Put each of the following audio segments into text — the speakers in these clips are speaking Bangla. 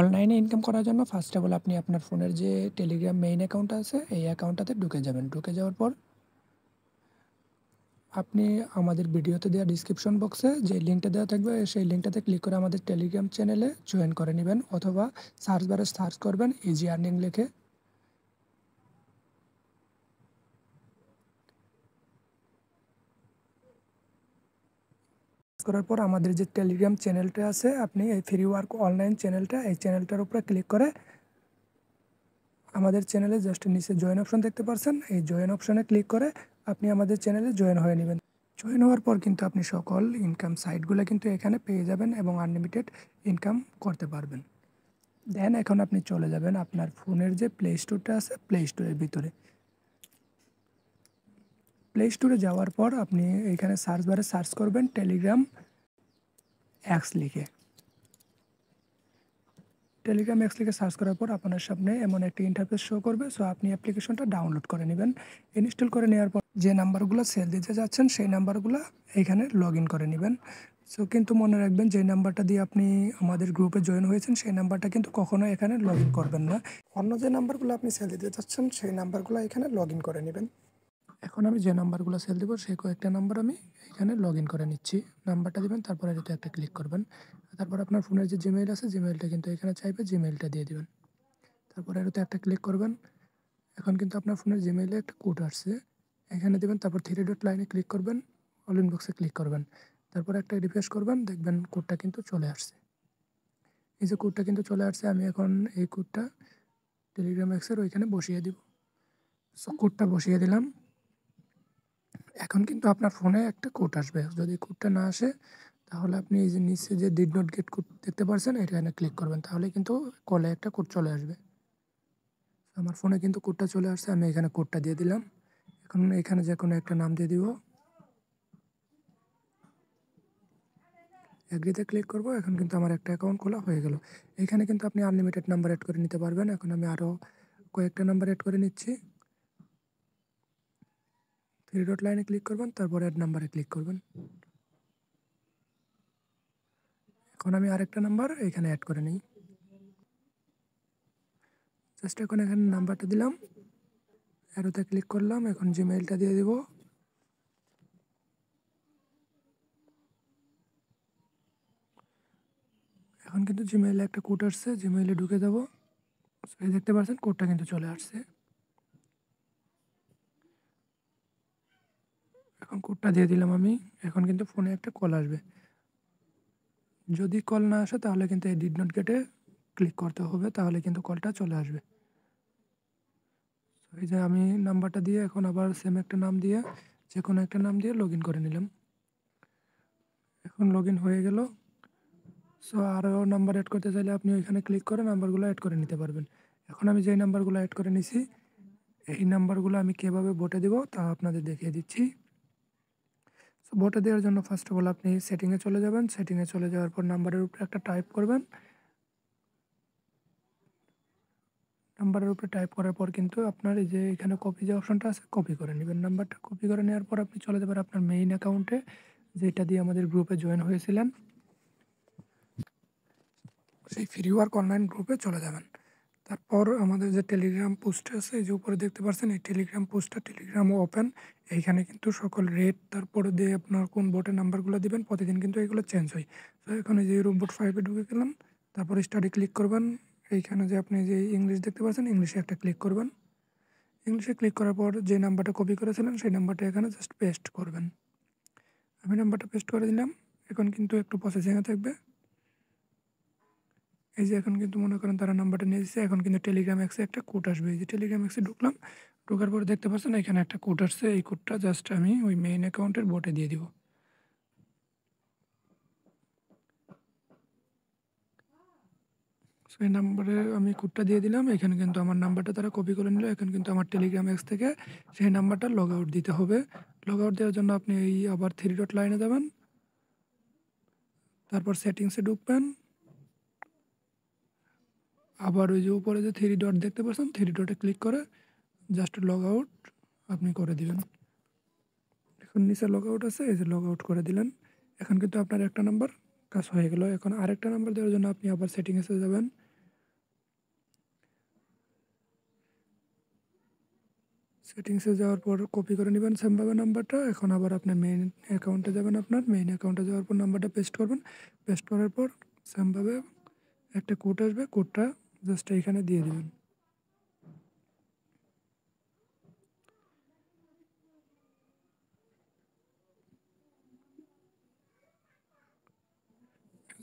অনলাইনে ইনকাম করার জন্য ফার্স্ট অফ অল আপনি আপনার ফোনের যে টেলিগ্রাম মেইন অ্যাকাউন্ট আছে এই অ্যাকাউন্টটাতে ঢুকে যাবেন। ঢুকে যাওয়ার পর আপনি আমাদের ভিডিওতে দেওয়া ডিসক্রিপশন বক্সে যে লিঙ্কটা দেওয়া থাকবে সেই লিঙ্কটাতে ক্লিক করে আমাদের টেলিগ্রাম চ্যানেলে জয়েন করে নেবেন, অথবা সার্চ বারে সার্চ করবেন ইজি আর্নিং লিখে। করার পর আমাদের যে টেলিগ্রাম চ্যানেলটা আছে, আপনি এই ফ্রি ওয়ার্ক অনলাইন চ্যানেলটা, এই চ্যানেলটার উপরে ক্লিক করে আমাদের চ্যানেলে জাস্ট নিচে জয়েন অপশন দেখতে পাচ্ছেন, এই জয়েন অপশনে ক্লিক করে আপনি আমাদের চ্যানেলে জয়েন হয়ে নেবেন। জয়েন হওয়ার পর কিন্তু আপনি সকল ইনকাম সাইটগুলো কিন্তু এখানে পেয়ে যাবেন এবং আনলিমিটেড ইনকাম করতে পারবেন। দেন এখন আপনি চলে যাবেন আপনার ফোনের যে প্লে স্টোরটা আছে প্লে স্টোরের ভিতরে। প্লে স্টোরে যাওয়ার পর আপনি এখানে সার্চ বারে সার্চ করবেন টেলিগ্রাম অ্যাক্স লিখে। টেলিগ্রাম অ্যাক্স লিখে সার্চ করার পর আপনার সামনে এমন একটি ইন্টারফেস শো করবে। সো আপনি অ্যাপ্লিকেশনটা ডাউনলোড করে নেবেন। ইনস্টল করে নেওয়ার পর যে নাম্বারগুলো সেল দিতে যাচ্ছেন সেই নাম্বারগুলো এখানে লগ ইন করে নেবেন। সো কিন্তু মনে রাখবেন যে নাম্বারটা দিয়ে আপনি আমাদের গ্রুপে জয়েন হয়েছেন সেই নাম্বারটা কিন্তু কখনো এখানে লগ ইন করবেন না। অন্য যে নাম্বারগুলো আপনি সেল দিতে চাচ্ছেন সেই নাম্বারগুলো এখানে লগ ইন করে নেবেন। এখন আমি যে নাম্বারগুলো সেল দেবো সেই কয়েকটা নাম্বার আমি এখানে লগ ইন করে নিচ্ছি। নাম্বারটা দেবেন, তারপরে এটাতে একটা ক্লিক করবেন। তারপর আপনার ফোনের যে জিমেইল আছে জিমেইলটা কিন্তু এখানে চাইবে, জিমেইলটা দিয়ে দেবেন। তারপরে এটাতে একটা ক্লিক করবেন। এখন কিন্তু আপনার ফোনের জিমেইলে একটা কোড আসছে, এখানে দেবেন। তারপর থ্রি ডট লাইনে ক্লিক করবেন, অল ইনবক্সে ক্লিক করবেন। তারপর একটা রিফ্রেশ করবেন, দেখবেন কোডটা কিন্তু চলে আসছে। এই যে কোডটা কিন্তু চলে আসছে, আমি এখন এই কোডটা টেলিগ্রাম এক্সের ওইখানে বসিয়ে দিব। সো কোডটা বসিয়ে দিলাম। এখন কিন্তু আপনার ফোনে একটা কোড আসবে। যদি কোডটা না আসে তাহলে আপনি এই যে নিচে যে ডিড নট গেট কোড দেখতে পাচ্ছেন এখানে ক্লিক করবেন, তাহলে কিন্তু কলে একটা কোড চলে আসবে। আমার ফোনে কিন্তু কোডটা চলে আসছে, আমি এখানে কোডটা দিয়ে দিলাম। এখন এখানে যে কোনো একটা নাম দিয়ে দিব, এগ্রিতে ক্লিক করব। এখন কিন্তু আমার একটা অ্যাকাউন্ট খোলা হয়ে গেল। এখানে কিন্তু আপনি আনলিমিটেড নাম্বার অ্যাড করে নিতে পারবেন। এখন আমি আরও কয়েকটা নাম্বার অ্যাড করে নিচ্ছি। থ্রি ডট লাইনে ক্লিক করবেন, তারপর অ্যাড নাম্বারে ক্লিক করবেন। এখন আমি আরেকটা নাম্বার এখানে অ্যাড করে নিই। জাস্ট এখন এখানে নাম্বারটা দিলাম, অ্যারোতে ক্লিক করলাম। এখন জিমেইলটা দিয়ে দিব। এখন কিন্তু জিমেইলে একটা কোড আসছে, জিমেইলে ঢুকে যাব। এই দেখতে পাচ্ছেন কোডটা কিন্তু চলে আসছে। এখন কোডটা দিয়ে দিলাম আমি। এখন কিন্তু ফোনে একটা কল আসবে। যদি কল না আসে তাহলে কিন্তু এই ডিড নট গেটে ক্লিক করতে হবে, তাহলে কিন্তু কলটা চলে আসবে। এই যে আমি নাম্বারটা দিয়ে এখন আবার সেম একটা নাম দিয়ে, যে কোনো একটা নাম দিয়ে লগ ইন করে নিলাম। এখন লগ ইন হয়ে গেল। সো আরও নাম্বার অ্যাড করতে চাইলে আপনি ওইখানে ক্লিক করে নাম্বারগুলো অ্যাড করে নিতে পারবেন। এখন আমি যেই নাম্বারগুলো অ্যাড করে নিছি এই নাম্বারগুলো আমি কীভাবে ভোটে দেবো তা আপনাদের দেখিয়ে দিচ্ছি। সো ভোটে দেওয়ার জন্য ফার্স্ট অফ অল আপনি সেটিংয়ে চলে যাবেন। সেটিংয়ে চলে যাওয়ার পর নাম্বারের উপরে একটা টাইপ করবেন। নাম্বারের উপরে টাইপ করার পর কিন্তু আপনার এই যে এখানে কপি যে অপশনটা আছে কপি করে নেবেন। নাম্বারটা কপি করে নেওয়ার পর আপনি চলে যাবেন আপনার মেইন অ্যাকাউন্টে, যেটা দিয়ে আমাদের গ্রুপে জয়েন হয়েছিলেন, সেই ফ্রি ওয়ার্ক অনলাইন গ্রুপে চলে যাবেন। তারপর আমাদের যে টেলিগ্রাম পোস্ট আছে এই যে উপরে দেখতে পাচ্ছেন এই টেলিগ্রাম পোস্টটা টেলিগ্রাম ওপেন, এইখানে কিন্তু সকল রেট তারপরে দিয়ে আপনার কোন বোটের নাম্বারগুলো দিবেন প্রতিদিন কিন্তু এগুলো চেঞ্জ হয়। তো এখানে যে রোবট 5-এ ঢুকে গেলাম, তারপর স্টাডি ক্লিক করবেন। এইখানে যে আপনি যে ইংলিশ দেখতে পাচ্ছেন ইংলিশে একটা ক্লিক করবেন। ইংলিশে ক্লিক করার পর যে নাম্বারটা কপি করেছিলেন সেই নাম্বারটা এখানে জাস্ট পেস্ট করবেন। আমি নাম্বারটা পেস্ট করে দিলাম। এখন কিন্তু একটু প্রসেসিংয়ে থাকবে। এই যে এখন কিন্তু মনে করেন তারা নাম্বারটা নিয়ে দিচ্ছে। এখন কিন্তু টেলিগ্রাম এক্সে একটা কোড আসবে। এই যে টেলিগ্রাম এক্সে ঢুকলাম, ঢোকার পর দেখতে পাচ্ছেন এখানে একটা কোড আসছে। এই কোডটা জাস্ট আমি ওই মেইন অ্যাকাউন্টের বোটে দিয়ে দিব। সেই নাম্বারে আমি কোডটা দিয়ে দিলাম। এখানে কিন্তু আমার নাম্বারটা তারা কপি করে নিল। এখন কিন্তু আমার টেলিগ্রাম এক্স থেকে সেই নাম্বারটা লগ আউট দিতে হবে। লগ আউট দেওয়ার জন্য আপনি এই আবার থ্রি ডট লাইনে যাবেন, তারপর সেটিংসে ঢুকবেন। আবার ওই যে উপরে যে থ্রি ডট দেখতে পাচ্ছেন থ্রি ডটে ক্লিক করে জাস্ট লগ আউট আপনি করে দিবেন। এখন নিচে লগ আউট আছে, এই যে লগ আউট করে দিলেন। এখন কিন্তু আপনার একটা নাম্বার কাজ হয়ে গেল। এখন আরেকটা নাম্বার দেওয়ার জন্য আপনি আবার সেটিংসে যাবেন। সেটিংসে যাওয়ার পর কপি করে নেবেন সেমভাবে নাম্বারটা। এখন আবার আপনার মেইন অ্যাকাউন্টে যাবেন, আপনার মেইন অ্যাকাউন্টে যাওয়ার পর নাম্বারটা পেস্ট করবেন। পেস্ট করার পর সেমভাবে একটা কোড আসবে, কোডটা জাস্ট এইখানে দিয়ে দেবেন।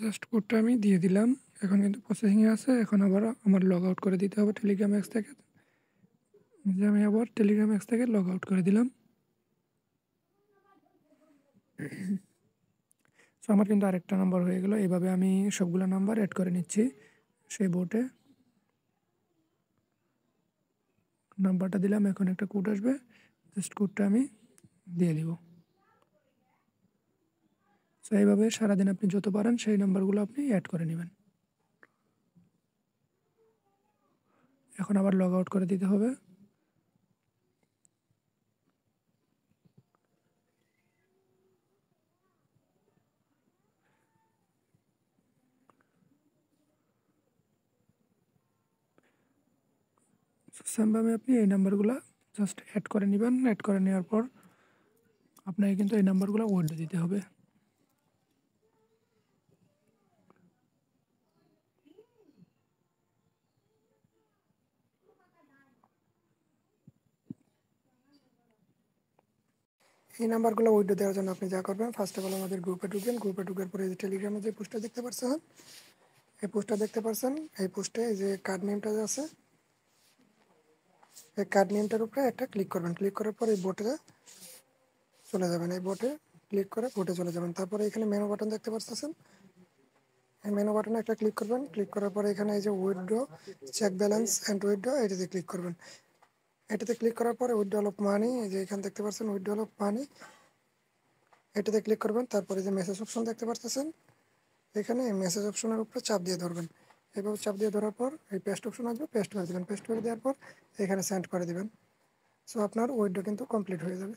জাস্ট কোডটা আমি দিয়ে দিলাম। এখন কিন্তু প্রসেসিংয়ে আছে। এখন আবার আমার লগ আউট করে দিতে হবে টেলিগ্রাম অ্যাপস থেকে। যে আমি আবার টেলিগ্রাম অ্যাপস থেকে লগ আউট করে দিলাম। সো আমার কিন্তু আরেকটা নাম্বার হয়ে গেল। এইভাবে আমি সবগুলো নাম্বার অ্যাড করে নিচ্ছি সেই বোটে। নাম্বারটা দিলাম, এখন একটা কোড আসবে, জাস্ট কোডটা আমি দিয়ে দিব। সো এইভাবে সারাদিন আপনি যত পারেন সেই নাম্বারগুলো আপনি অ্যাড করে নেবেন। এখন আবার লগ আউট করে দিতে হবে। সেমভাবে আপনি এই নাম্বারগুলো জাস্ট অ্যাড করে নেবেন। অ্যাড করে নেওয়ার পর আপনাকে কিন্তু এই নাম্বারগুলো উইথড্র দিতে হবে। এই নাম্বারগুলো উইথড্র দেওয়ার জন্য আপনি যা করবেন, ফার্স্ট অফ অল আমাদের গ্রুপে ঢুকবেন। গ্রুপে ঢুকার পরে এই যে টেলিগ্রামে যে পোস্টটা দেখতে পাচ্ছেন, এই পোস্টটা দেখতে পাচ্ছেন, এই পোস্টে এই যে কার্ড নেমটা যে আছে, এই কার্ড নেমটার উপরে একটা ক্লিক করবেন। ক্লিক করার পর এই বোটে চলে যাবেন। এই বোটে ক্লিক করে বোটে চলে যাবেন। তারপরে এখানে মেনু বাটন দেখতে পাচ্ছেন, এই মেনু বাটনে একটা ক্লিক করবেন। ক্লিক করার পরে এখানে এই যে withdraw, check balance and withdraw, এটাতে ক্লিক করবেন। এটাতে ক্লিক করার পরে উইথড্রল অফ মানি, এই যে এখানে দেখতে পাচ্ছেন উইথড্রল অফ মানি, এটাতে ক্লিক করবেন। তারপরে যে মেসেজ অপশন দেখতে পাচ্ছেন, এখানে এই মেসেজ অপশনের উপরে চাপ দিয়ে ধরবেন। এভাবে চাপ দিয়ে ধরার পর এই পেস্ট অপশন আসবে, পেস্ট করে দেবেন। পেস্ট করে দেওয়ার পর এখানে সেন্ড করে দেবেন। সো আপনার উইথড্র কিন্তু কমপ্লিট হয়ে যাবে।